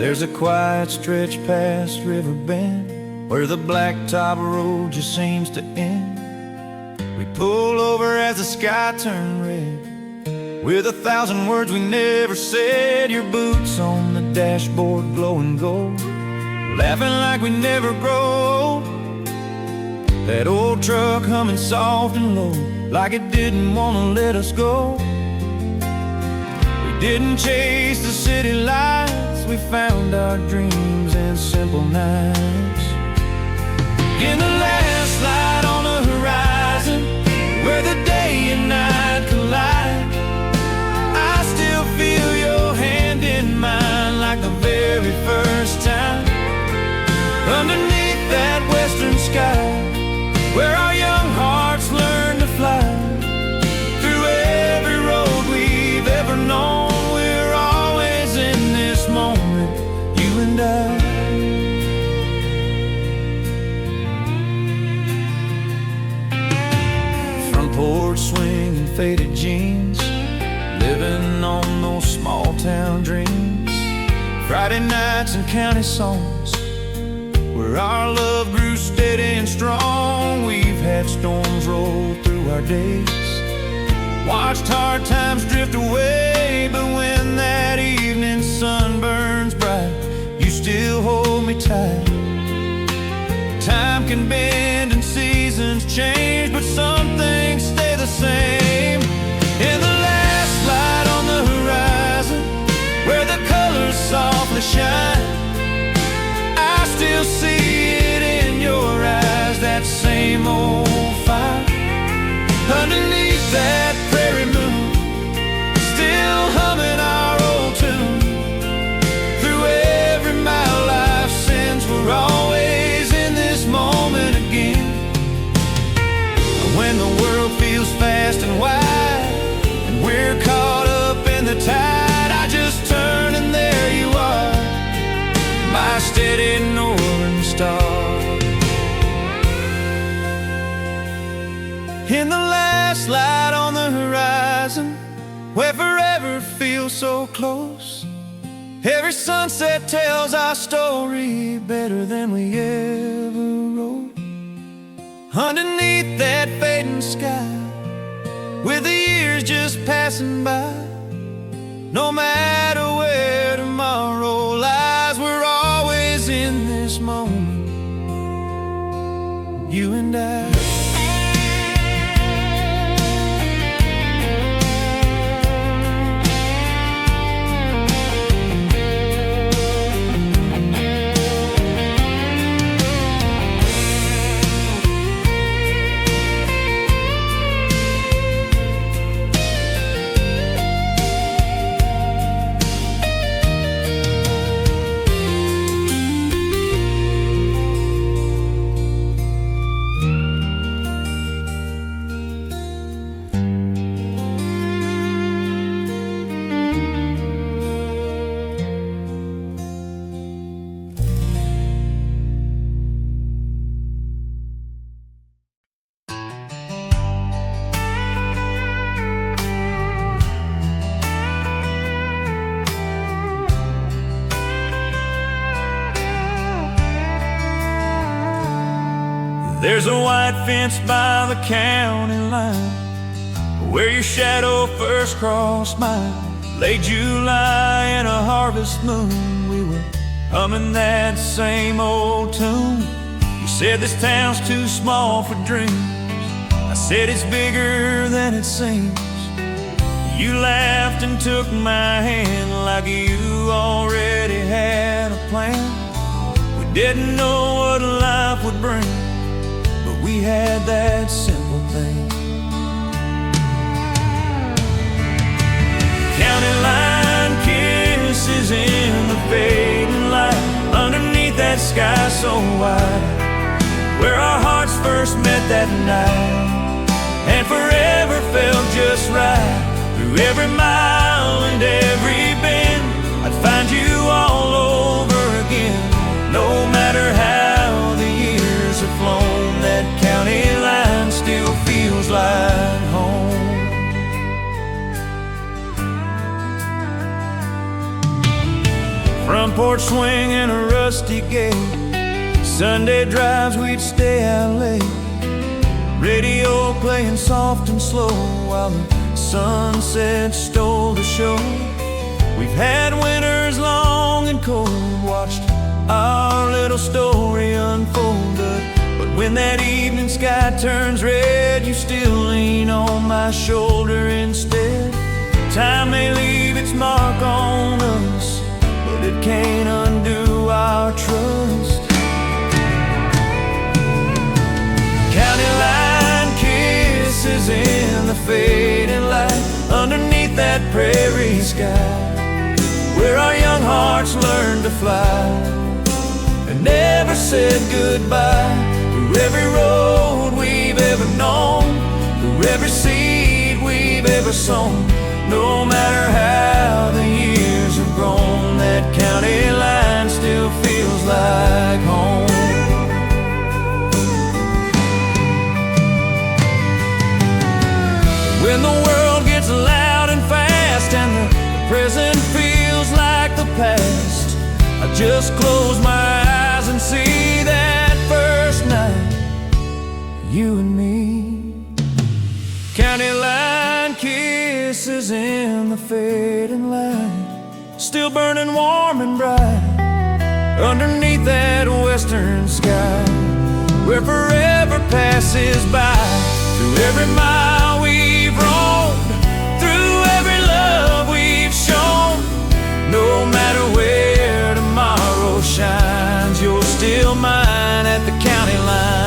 There's a quiet stretch past River Bend where the blacktop road just seems to end. We pull over as the sky turned red, with 1,000 words we never said. Your boots on the dashboard glowing gold, laughing like we never grow. That old truck humming soft and low, like it didn't want to let us go. We didn't chase the city lights, we found our dreams in simple nights. In the last light on the horizon, where the day and night collide, I still feel your hand in mine like the very first time. Underneath that western sky, where our young hearts learn to fly, through every road we've ever known, we're always in this moment, you and I. Front porch swinging faded jeans, living on those small town dreams. Friday nights and county songs, where our love grew steady and strong. We've had storms roll through our days, watched hard times drift away, but when that evening sun burns bright, you still hold me tight. Time can bend and seasons change, but some things stay the same. In the last light on the horizon, where the colors softly shine, I still see it in your eyes, that same old fire. Underneath that prairie moon, still humming our old tune. Through every mile life sends, we're always in this moment again. When the world feels fast and wide, and we're caught up in the tide, I just turn and there you are, my steady northern star. In the last light on the horizon, where forever feels so close, every sunset tells our story better than we ever wrote. Underneath that fading sky, with the years just passing by, no matter where tomorrow lies, we're always in this moment, you and I. There's a white fence by the county line, where your shadow first crossed mine. Late July in a harvest moon, we were humming that same old tune. You said this town's too small for dreams, I said it's bigger than it seems. You laughed and took my hand like you already had a plan. We didn't know what life would bring, but we had that simple thing. County line kisses in the fading light, underneath that sky so wide, where our hearts first met that night, and forever felt just right. Through every mile and every bend, I'd find you all over again. No matter how the years have flown, that county line still feels like home. Front porch swing and a rusty gate. Sunday drives, we'd stay out late. Radio playing soft and slow while the sunset stole the show. We've had winters long and cold, watched our little story unfold. But when that evening sky turns red, you still lean on my shoulder instead. Time may leave its mark on us, but it can't undo our trust. County line kisses in the fading light, underneath that prairie sky, where our young hearts learned to fly and never said goodbye. Through every road we've ever known, through every seed we've ever sown, no matter how the years have grown, that county line still feels like home. When the world gets loud and fast and the present feels like the past, I just close my eyes and see that first night, you and me. County line kisses in the fading light, still burning warm and bright, underneath that western sky, where forever passes by. Through every mile we've roamed, through every love we've shown, no matter where tomorrow shines, you're still mine at the county line.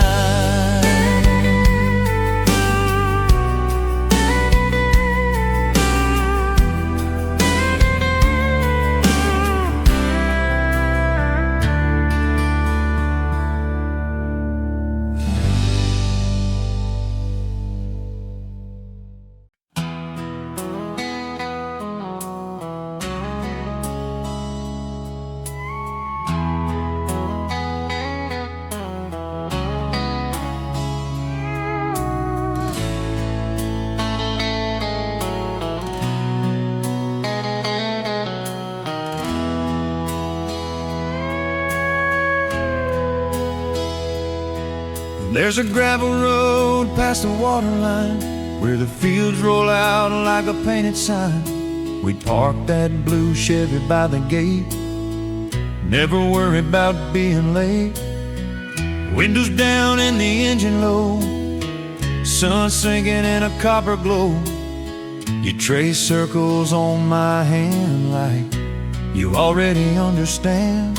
There's a gravel road past the water line, where the fields roll out like a painted sign. We'd park that blue Chevy by the gate, never worry about being late. Windows down and the engine low, sun sinking in a copper glow. You trace circles on my hand like you already understand.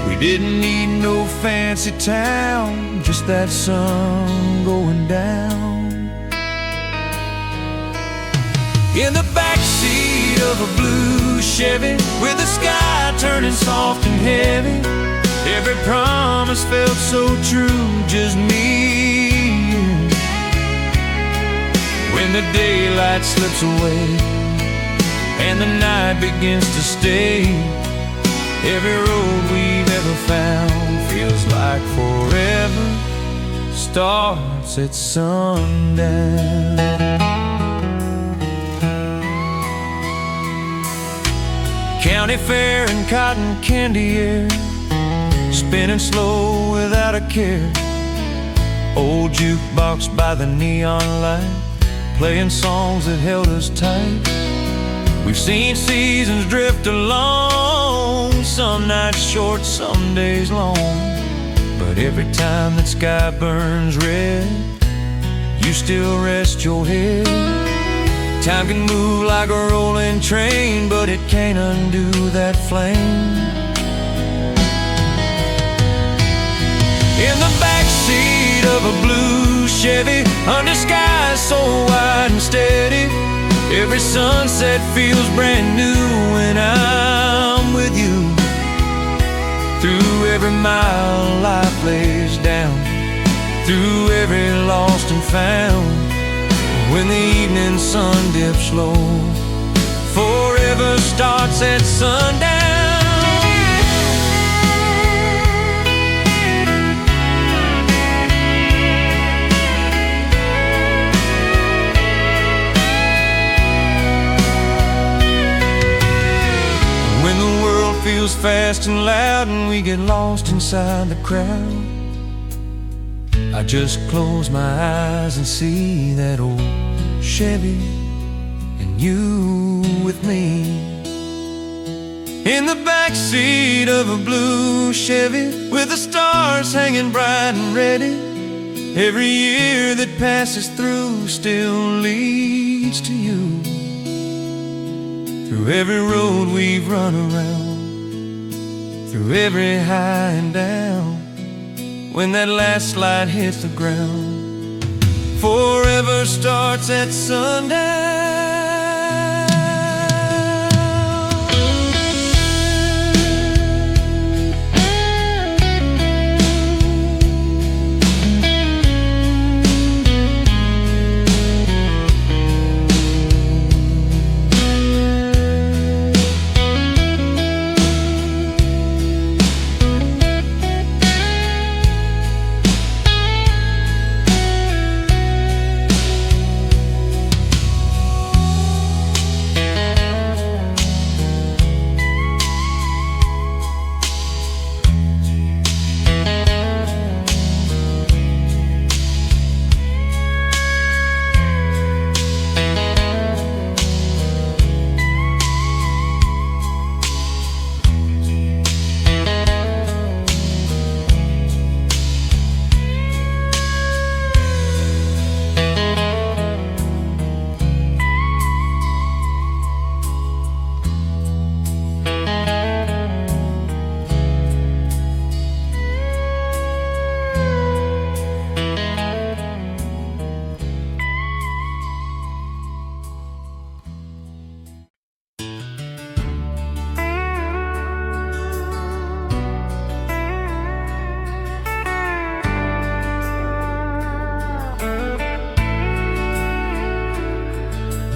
We didn't need no fancy town, just that sun going down. In the backseat of a blue Chevy, with the sky turning soft and heavy, every promise felt so true, just me. When the daylight slips away and the night begins to stay, every road we've ever found feels like forever starts at sundown. County fair and cotton candy air, spinning slow without a care. Old jukebox by the neon light, playing songs that held us tight. We've seen seasons drift along, some nights short, some days long. But every time that sky burns red, you still rest your head. Time can move like a rolling train, but it can't undo that flame. In the backseat of a blue Chevy, under skies so wide and steady, every sunset feels brand new when I'm with you. Through every mile life lays down, through every lost and found, when the evening sun dips low, forever starts at sundown. When the world feels fast fast and loud and we get lost inside the crowd. I just close my eyes and see that old Chevy and you with me in the backseat of a blue Chevy with the stars hanging bright and ready. Every year that passes through still leads to you. Through every road we've run around, through every high and down, when that last light hits the ground, forever starts at sundown.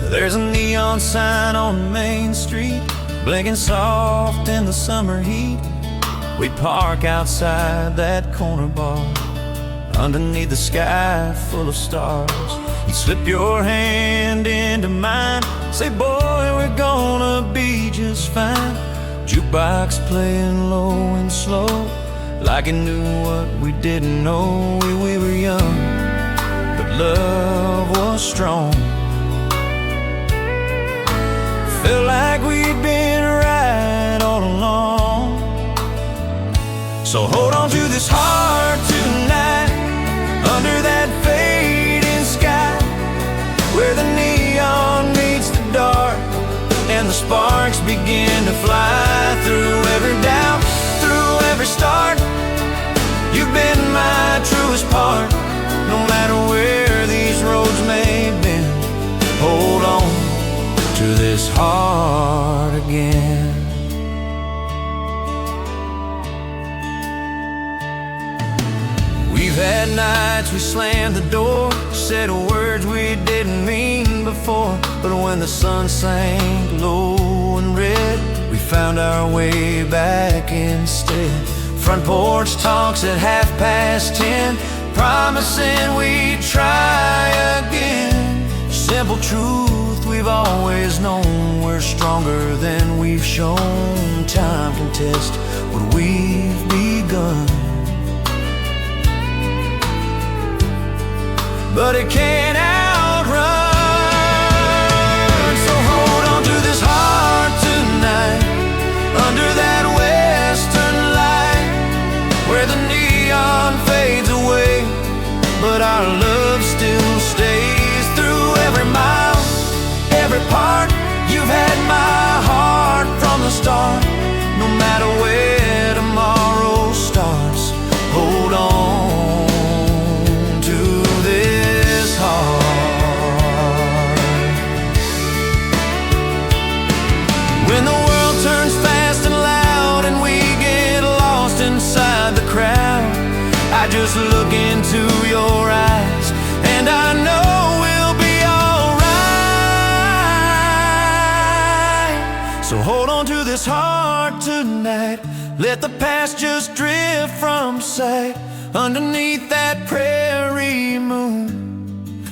There's a neon sign on Main Street, blinking soft in the summer heat. We'd park outside that corner bar, underneath the sky full of stars. You'd slip your hand into mine, say, boy, we're gonna be just fine. Jukebox playing low and slow, like it knew what we didn't know. We were young, but love was strong. Felt like we'd been right all along. So hold on to this heart tonight, under that fading sky, where the neon meets the dark and the sparks begin to fly. Through every doubt, through every start, you've been my truest part. No matter where these roads may bend, hold on to this heart again. We've had nights we slammed the door, said words we didn't mean before, but when the sun sank low and red, we found our way back instead. Front porch talks at 10:30, promising we'd try again. Simple truth we've always known, we're stronger than we've shown. Time can test what we've begun, but it can't outrun. So hold on to this heart tonight, under that western light, where the neon fades away, but our love still stays. Through every mile, every part, you've had my heart from the start. No matter where tomorrow starts, hold on to this heart. When the world turns fast and loud and we get lost inside the crowd, I just look into your eyes and I know we'll be alright. So hold on to this heart tonight, let the past just drift from sight. Underneath that prairie moon,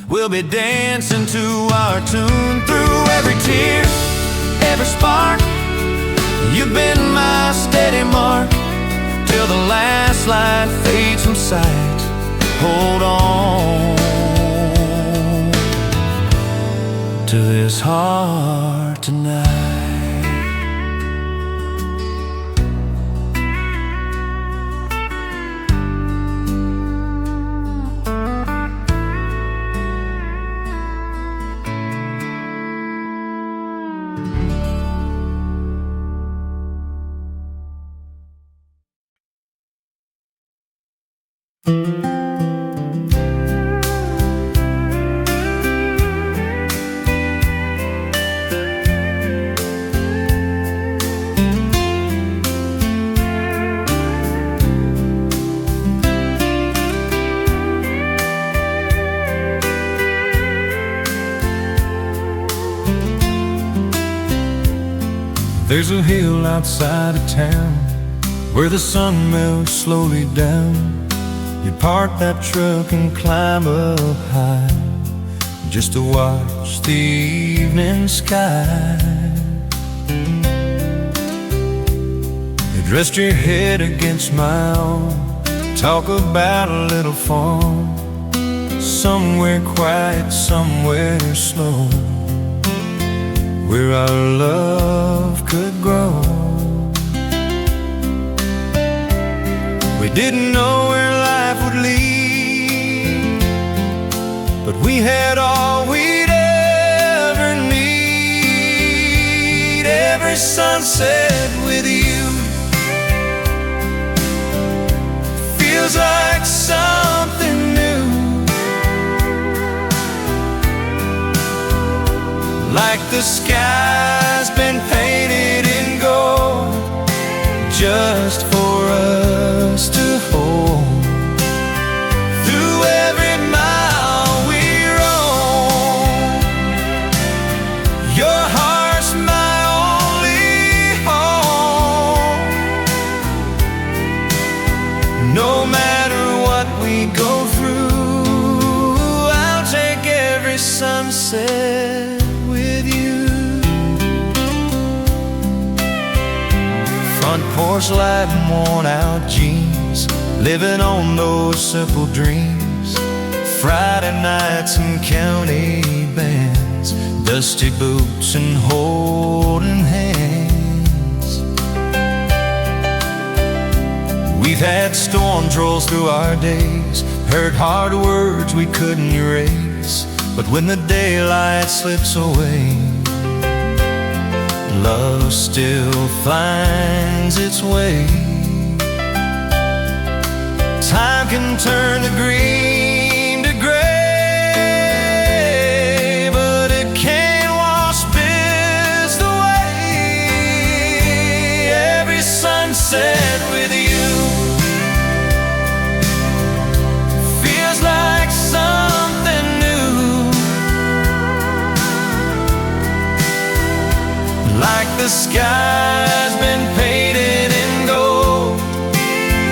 we'll be dancing to our tune. Through every tear, every spark, You've been my steady mark till the last light fades from sight. Hold on to this heart tonight. There's a hill outside of town where the sun melts slowly down. You park that truck and climb up high just to watch the evening sky. You'd rest your head against my arm, talk about a little farm, somewhere quiet, somewhere slow, where our love could grow. We didn't know where life would lead, but we had all we'd ever need. Every sunset with you feels like something new, like the sky's been painted in gold just for us to hold. Through every mile we roam, your heart's my only home. No matter what we go through, I'll take every sunset with you. Front porch light and worn out jeans, living on those simple dreams. Friday nights and county bands, dusty boots and holding hands. We've had storms roll through our days, heard hard words we couldn't erase. But when the daylight slips away, love still finds its way. Time can turn the green to gray, but it can't wash this away. Every sunset with you feels like something new, like the sky's been painted in gold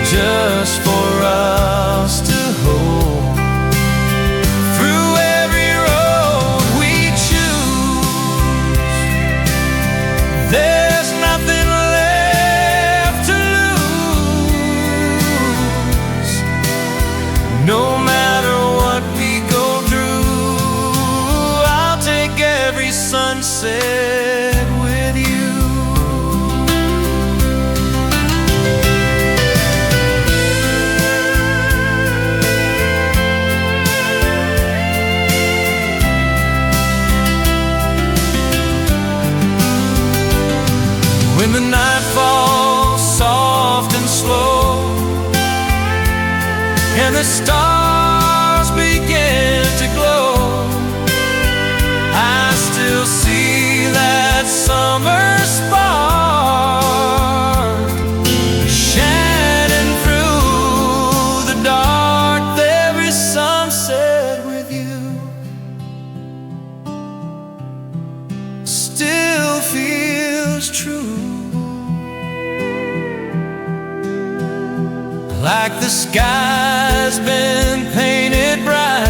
just for us to hold. Through every road we choose, there's nothing left to lose. No matter what we go through, I'll take every sunset with you. When the night falls soft and slow and the stars begin to glow, I still see that summer spark shining through the dark. Every sunset with you still feels true, like the sky's been painted bright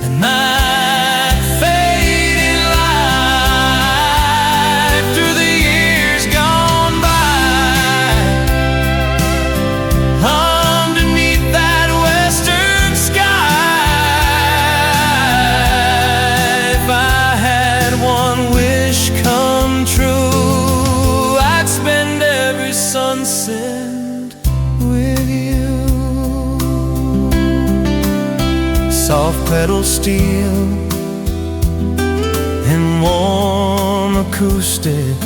and my fading life through the years soft pedal steel and warm acoustic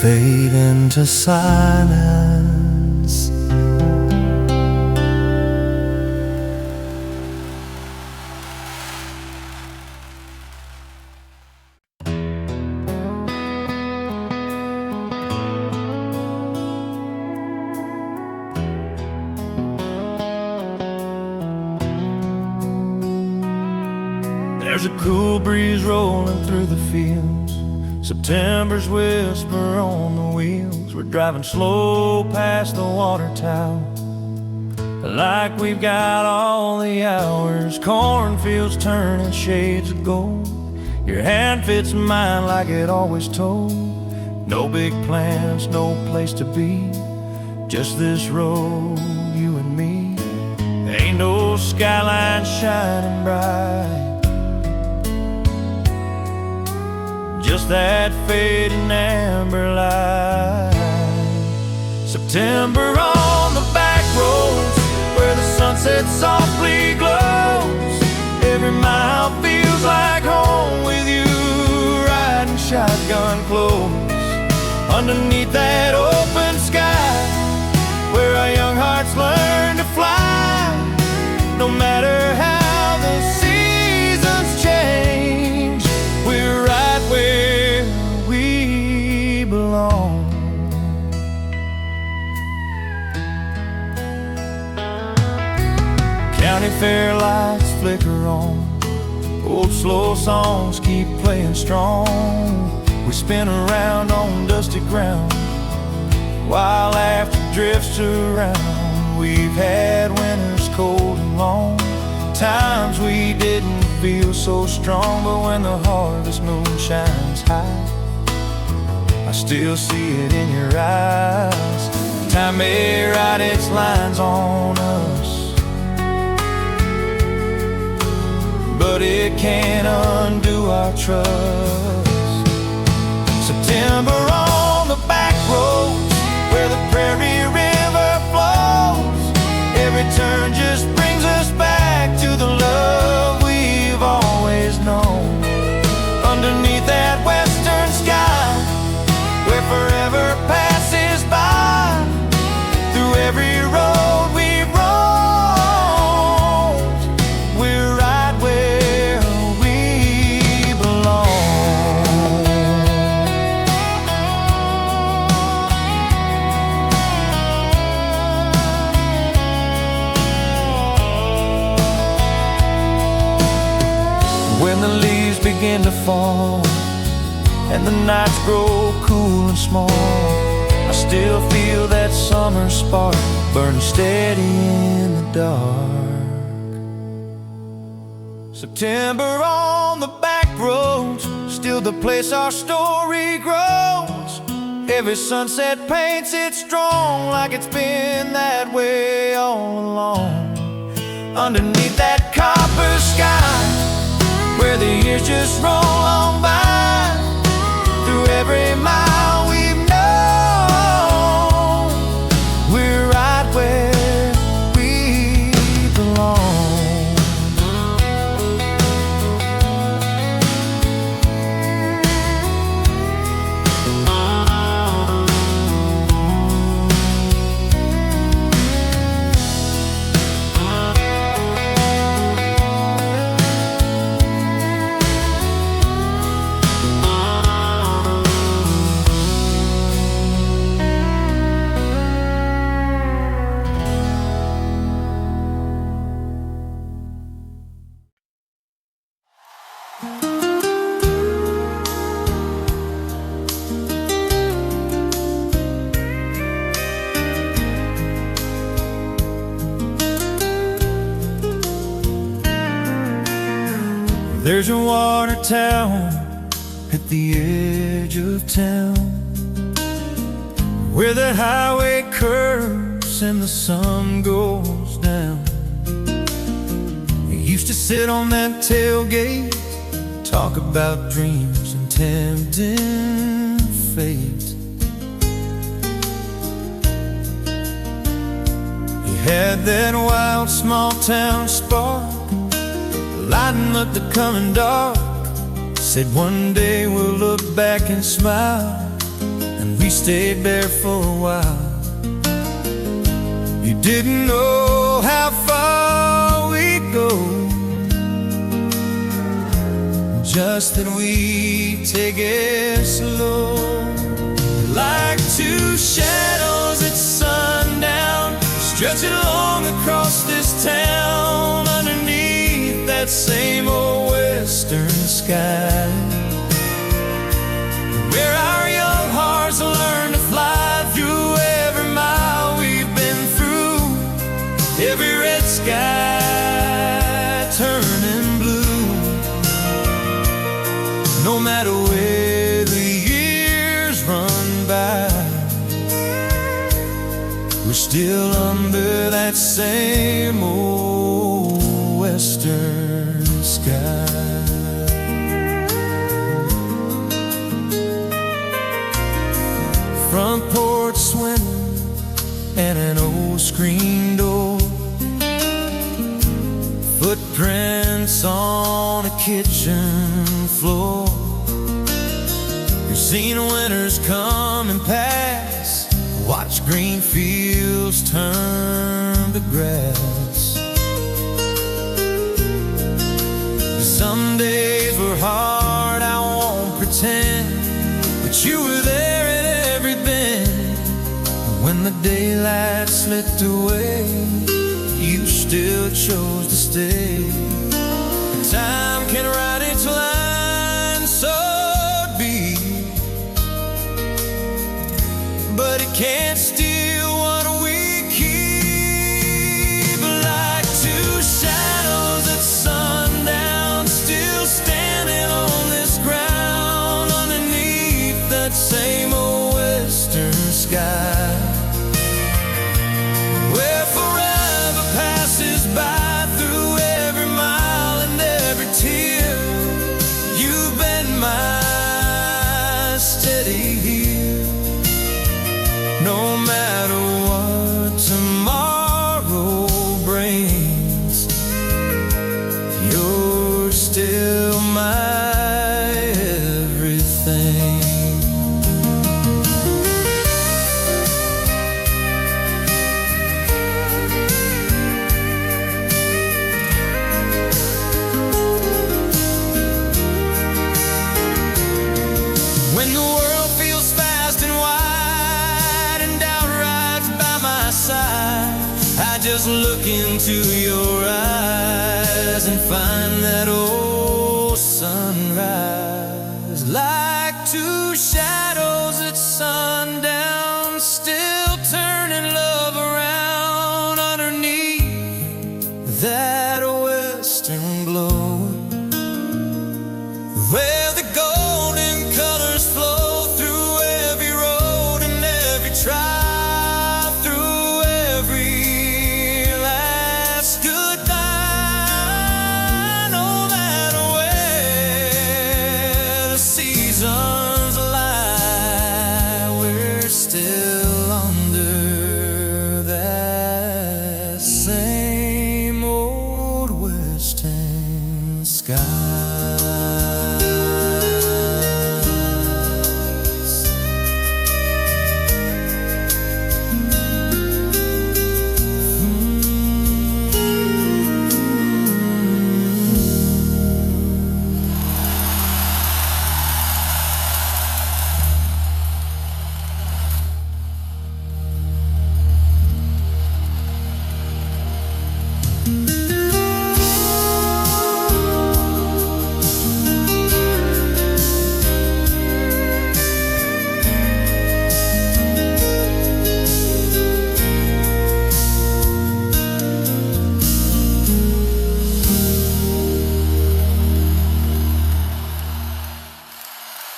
fade into silence. There's a cool breeze rolling through the fields, September's whisper on the wheels. We're driving slow past the water tower, like we've got all the hours. Cornfields turning shades of gold, your hand fits mine like it always told. No big plans, no place to be, just this road, you and me. Ain't no skyline shining bright, just that fading amber light. September on the back roads, where the sunset softly glows. Every mile feels like home with you, riding shotgun close underneath that open sky, where our young hearts learn to fly. No matter how the seasons change, we're right where we belong. County fair lights flicker on, old slow songs keep playing strong. We spin around on dusty ground, while laughter drifts around. We've had winters cold and long, times we didn't feel so strong. But when the harvest moon shines high, I still see it in your eyes. Time may write its lines on us, but it can't undo our trust. September on the back roads, where the prairie river flows. Every turn just brings us back to the love we've always known. Underneath that western sky, where forever passes by, through every road we've roamed, we're right where we belong. When the leaves begin to fall and the nights grow cool and small, I still feel that summer spark burn steady in the dark. September on the back roads, still the place our story grows. Every sunset paints it strong, like it's been that way all along. Underneath that copper sky, where the years just roll on by, through every mile we've known, we're right where we belong. There's a water tower at the edge of town, where the highway curves and the sun goes down. I used to sit on that tailgate, talk about dreams and tempting fate. had that wild small town spark, lighting up the coming dark. Said one day we'll look back and smile, and we stayed there for a while. You didn't know how far we'd go, just that we take it slow. Like two shadows at sundown, stretching along across this town, underneath that same old western sky, where our young hearts learn to fly through every mile we've been through, every red sky turning blue. No matter where the years run by, we're still under that same old western sky. Front porch swimming and an old screen door, footprints on a kitchen floor. You've seen winters come and pass, watch green fields turn to grass. Some days were hard, I won't pretend, but you were there at every bend. When the daylight slipped away, you still chose to stay. Time can write its lines so deep, but it can't steal what we keep. Like two shadows at sundown, still standing on this ground, underneath that same old western sky, where forever passes by through every mile and every tear. You've been my steady here. No matter what tomorrow brings, you're still my everything. When the world feels fast and wide and doubt rides by my side, I just look into your eyes and find that old sunrise. Like two shadows at sundown, still turning love around, underneath that western glow, where the golden colors flow through every road and every trial, through every last goodbye. No matter where the seasons lie, we're still under that same old western sky.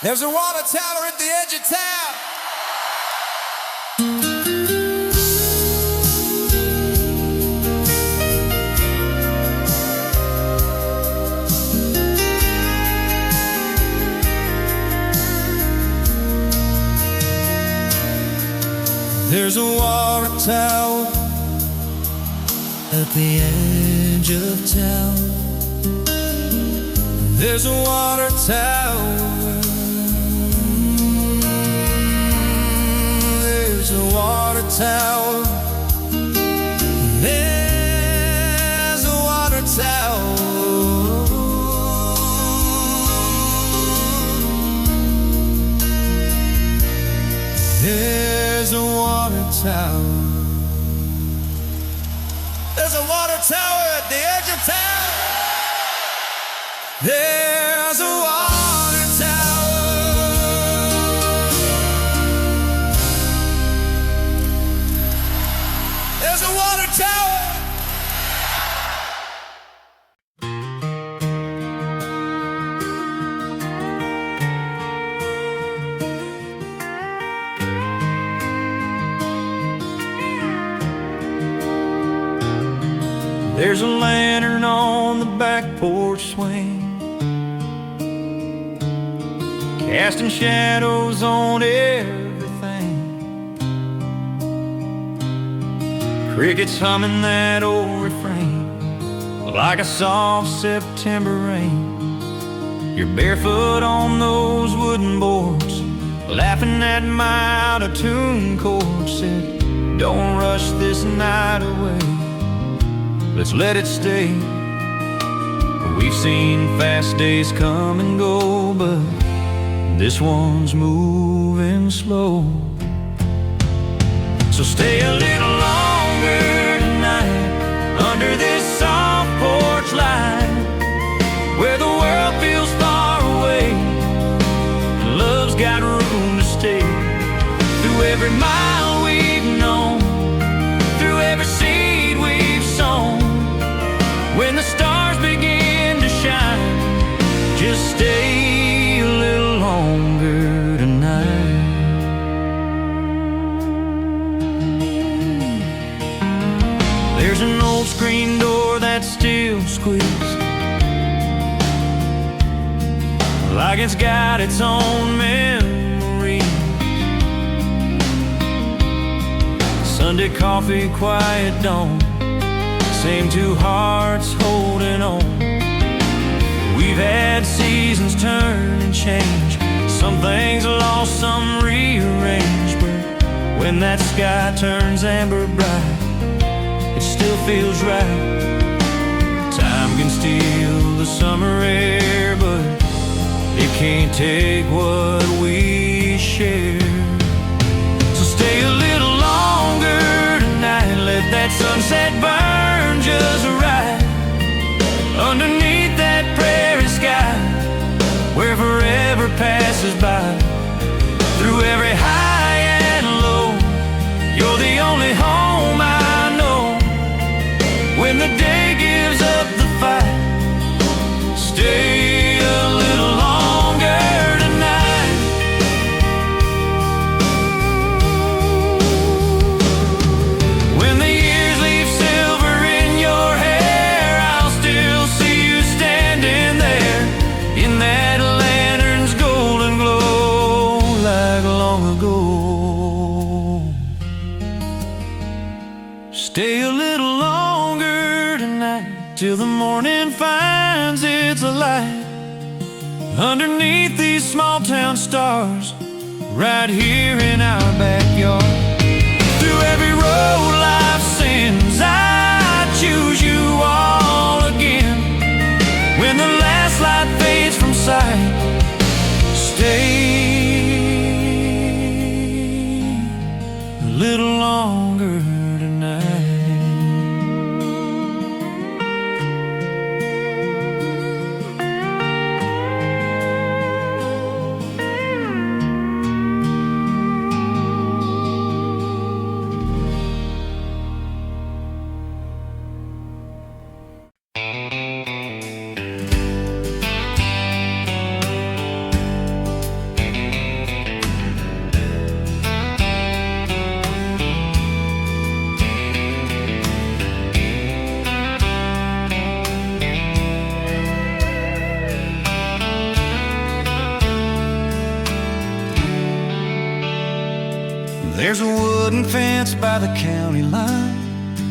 There's a water tower at the edge of town. There's a water tower At the edge of town, there's a water tower. There's a water tower. There's a water tower. There's a water tower. There's a water tower at the edge of town. There's a water tower. There's a water tower. There's a lantern on the back porch swing, casting shadows on everything. Crickets humming that old refrain like a soft September rain. You're barefoot on those wooden boards, laughing at my out-of-tune chords. Said, don't rush this night away, let's let it stay. We've seen fast days come and go, but this one's moving slow. So stay a little longer tonight under this soft porch light, where the world feels far away and love's got room to stay. Through every mile we've known, through every seed we've sown, when the stars begin to shine, just stay a little longer tonight. There's an old screen door that still squeaks like it's got its own memory. Sunday coffee, quiet dawn, same two hearts holding on. We've had seasons turn and change, some things lost, some rearranged, but when that sky turns amber bright, it still feels right. Time can steal the summer air, but it can't take what we share. So stay a little longer tonight, let that sunset burn just right underneath that prairie sky, where forever passes by. Through every high and low, you're the only home I know. When the day gives up the fight, stay a little longer tonight. When the years leave silver in your hair, I'll still see you standing there in that lantern's golden glow, like long ago. Stay a little longer tonight, till the morning finds its light underneath these small town stars, right here in our backyard. Through every road life sends, I choose you all again. When the last light fades from sight, stay a little longer tonight. There's a wooden fence by the county line,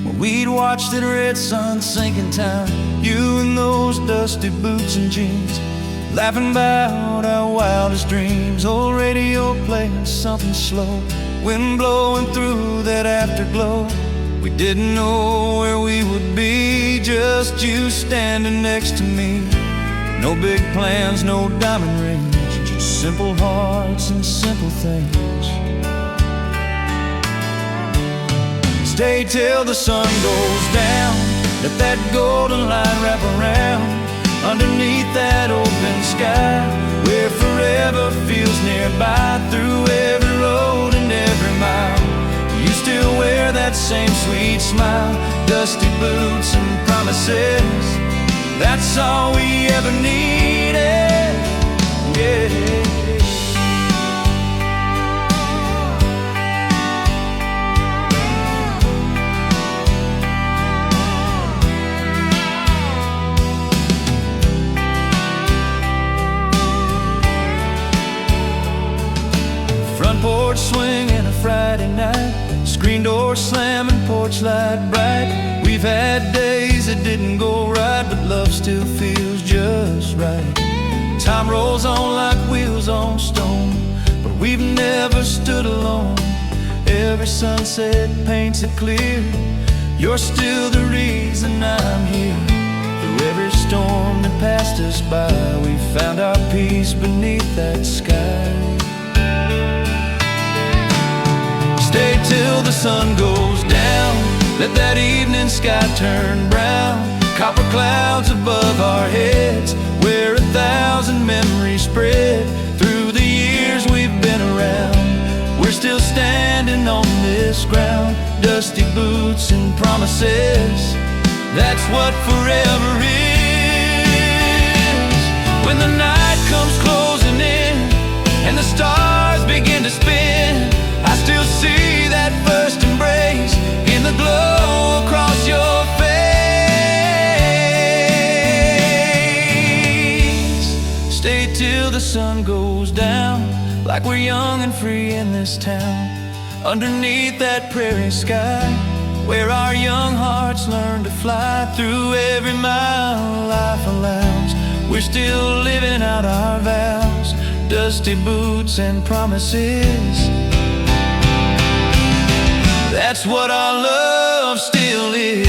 when we'd watch that red sun sink in town. You in those dusty boots and jeans, laughing about our wildest dreams. Old radio playing something slow, wind blowing through that afterglow. We didn't know where we would be, just you standing next to me. No big plans, no diamond rings, just simple hearts and simple things. Stay till the sun goes down, let that golden light wrap around underneath that open sky, where forever feels nearby. Through every road and every mile, you still wear that same sweet smile. Dusty boots and promises, that's all we ever needed. Yeah. Front porch swinging a Friday night, screen door slamming, porch light bright. We've had days that didn't go right, but love still feels just right. Time rolls on like wheels on stone, but we've never stood alone. Every sunset paints it clear, you're still the reason I'm here. Through every storm that passed us by, we found our peace beneath that sky. Stay till the sun goes down, let that evening sky turn brown. Copper clouds above our heads, where 1,000 memories spread. Through the years we've been around, we're still standing on this ground. Dusty boots and promises, that's what forever is. When the night comes closing in and the stars begin to spin, I still see that first embrace in the glow across your face. Stay till the sun goes down, like we're young and free in this town. Underneath that prairie sky, where our young hearts learn to fly. Through every mile life allows, we're still living out our vows. Dusty boots and promises, that's what our love still is.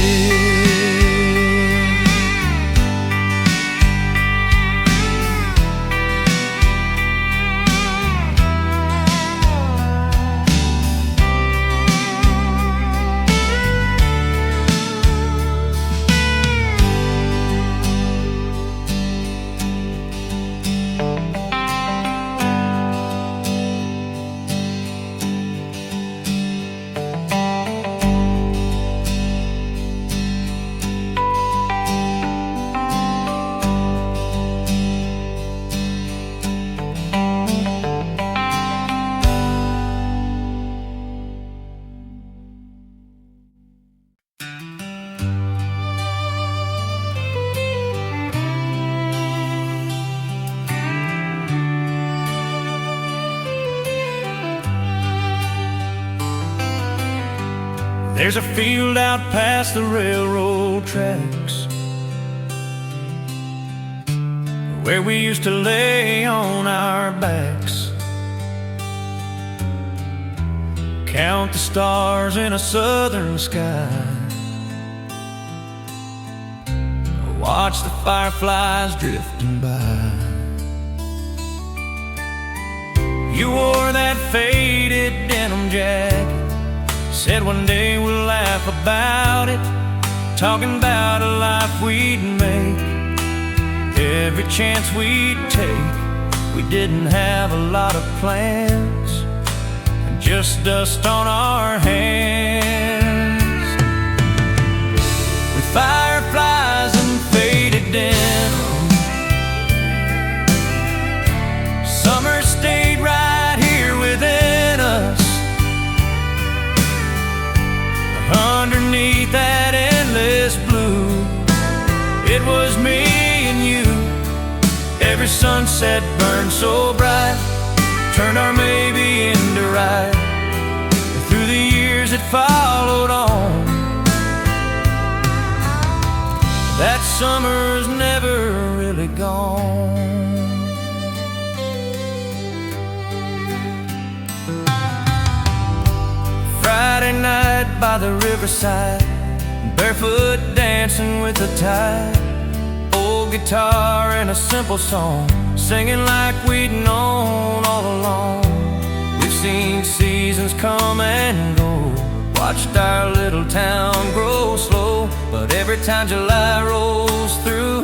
There's a field out past the railroad tracks, where we used to lay on our backs, count the stars in a southern sky, watch the fireflies drifting by. You wore that faded denim jacket, said one day we'll laugh about it, talking about a life we'd make. Every chance we'd take, we didn't have a lot of plans, and just dust on our hands. With fireflies and faded denim, summer stayed right here within us. Underneath that endless blue, it was me and you. Every sunset burned so bright, turned our maybe into right. Through the years it followed on, summer's never really gone. Friday night by the riverside, barefoot dancing with the tide. Old guitar and a simple song, singing like we'd known all along. We've seen seasons come and go, watched our little town grow slow. But every time July rolls through,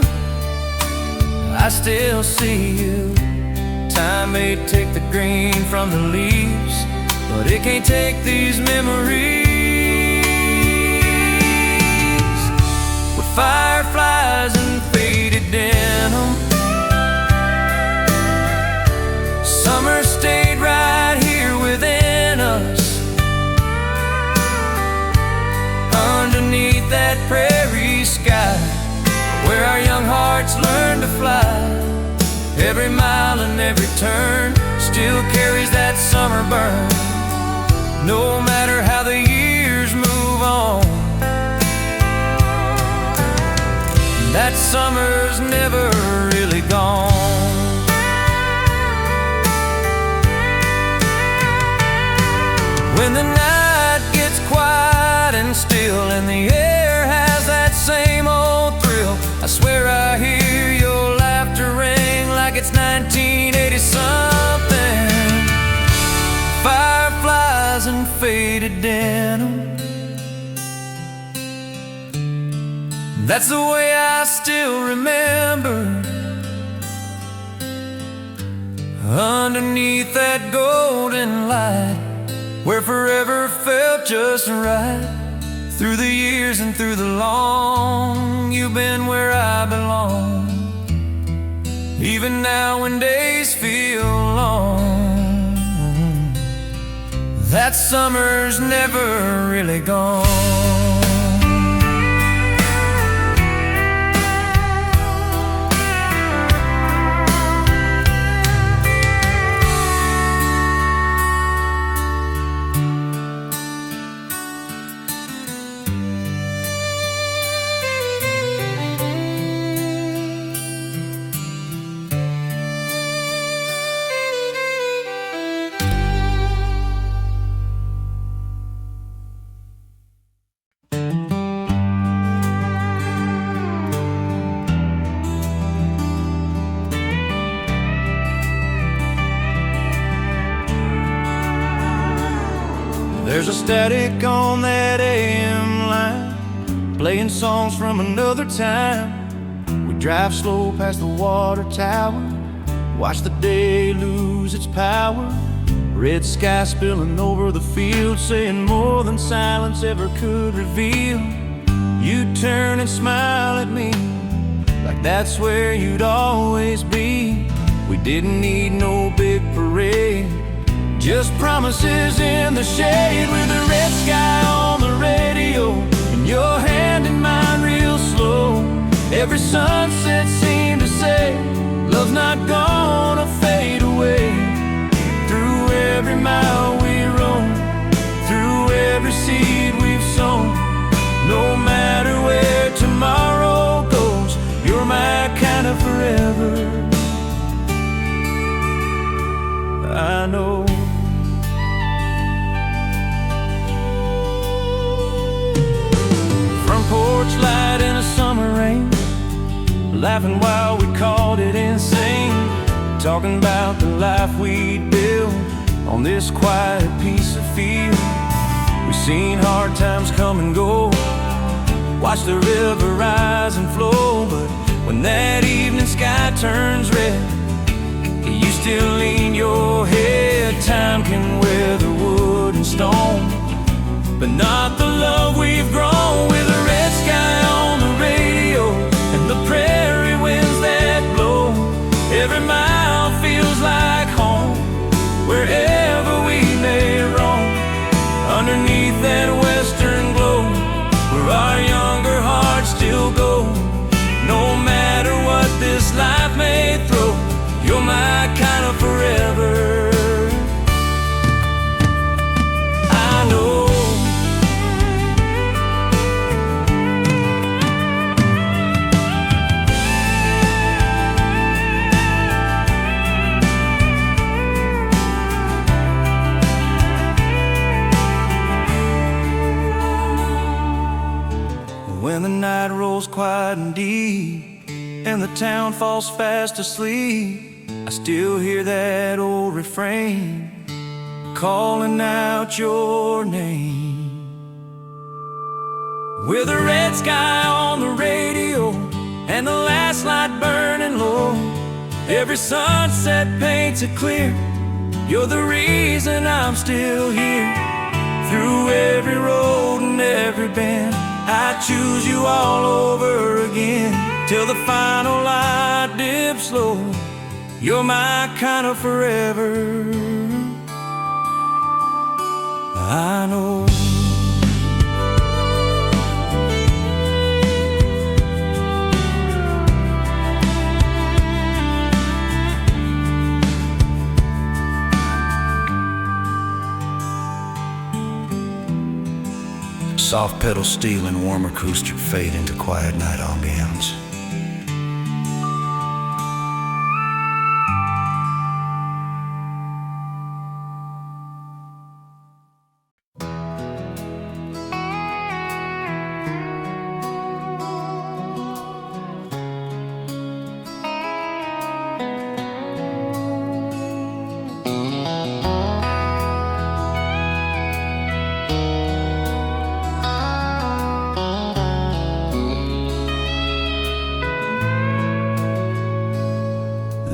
I still see you. Time may take the green from the leaves, but it can't take these memories. With fireflies and faded denim, summer stayed right here within us. Underneath that prairie sky, where our young hearts learn to fly. Every mile and every turn still carries that summer burn. No matter how the years move on, that summer's never really gone. When the night gets quiet and still, and the air has that same old thrill, I swear I hear your laughter ring like it's 1980-something. Fireflies and faded denim, that's the way I still remember. Underneath that golden light, where forever felt just right. Through the years and through the long, you've been where I belong. Even now when days feel long, that summer's never really gone. There's a static on that AM line, playing songs from another time. We drive slow past the water tower, watch the day lose its power. Red sky spilling over the field, saying more than silence ever could reveal. You turn and smile at me, like that's where you'd always be. We didn't need no big parade, just promises in the shade, with the red sky on the radio and your hand in mine real slow. Every sunset seemed to say, love's not gonna fade away. Through every mile we roam, through every seed we've sown, no matter where tomorrow goes, you're my kind of forever. I know. Porch light in a summer rain, laughing while we called it insane, talking about the life we'd build on this quiet piece of field. We've seen hard times come and go, watched the river rise and flow, but when that evening sky turns red, you still lean your head. Time can weather wood and stone, but not the love we've grown. With a red sky on the radio and the prairie winds that blow, every mile feels like home, wherever we may roam. Underneath that western glow, where our younger hearts still go, no matter what this life may throw, you're my kind of forever. I know. when the night rolls quiet and deep and the town falls fast asleep, I still hear that old refrain calling out your name. With a red sky on the radio and the last light burning low, every sunset paints it clear. You're the reason I'm still here. Through every road and every bend, I choose you all over again. Till the final light dips low, you're my kind of forever, I know. Soft pedal steel and warm acoustic fade into quiet night ambience.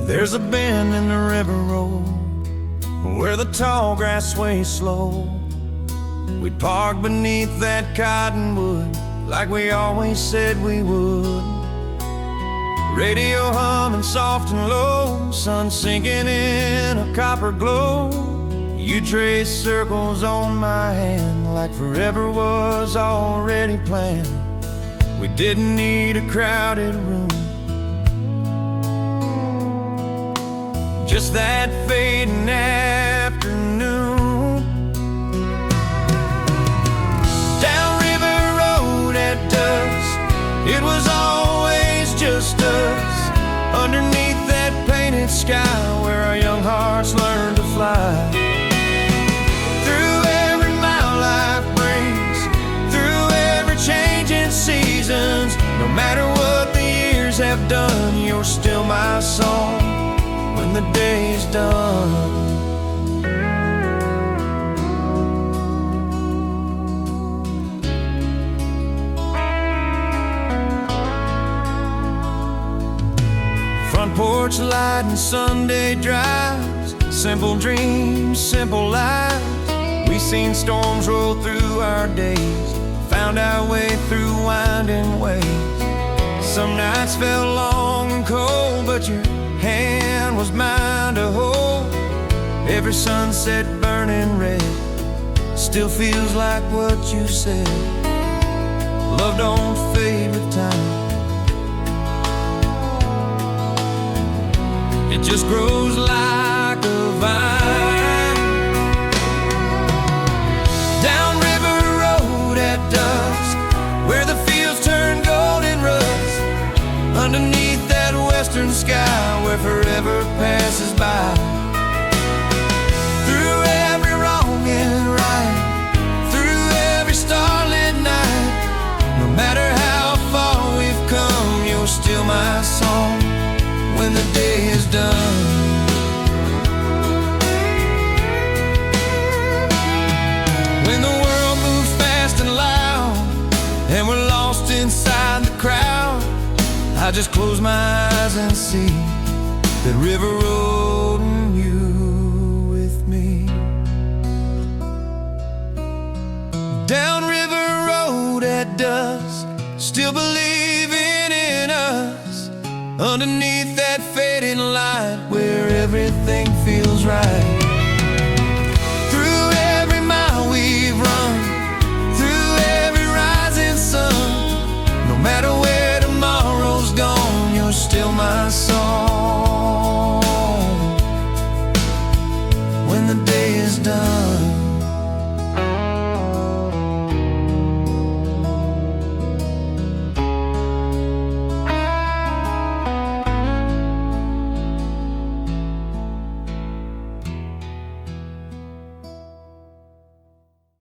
There's a bend in the river road where the tall grass sways slow. We'd park beneath that cottonwood like we always said we would. Radio humming soft and low, sun sinking in a copper glow. You trace circles on my hand like forever was already planned. We didn't need a crowded room, just that fading afternoon. Down river road at dusk, it was always just us. Underneath that painted sky where our young hearts learned to fly. Through every mile life brings, through every change in seasons, no matter what the years have done, you're still my song when the day is done. Front porch light and Sunday drives, simple dreams, simple lives. We seen storms roll through our days, found our way through winding ways. Some nights felt long and cold, but your hand was mine to hold. Every sunset burning red still feels like what you said. Love don't fade with time, it just grows like a vine. Down river road at dusk, where the fields turn golden rust, underneath that western sky where forever passes by. Through every wrong and right, through every starlit night, no matter how far we've come, you're still my song when the day is done. When the world moves fast and loud and we're lost inside the crowd, I just close my eyes and see that river road and you with me. Down river road at dusk, still believing in us, underneath that fading light where everything feels right.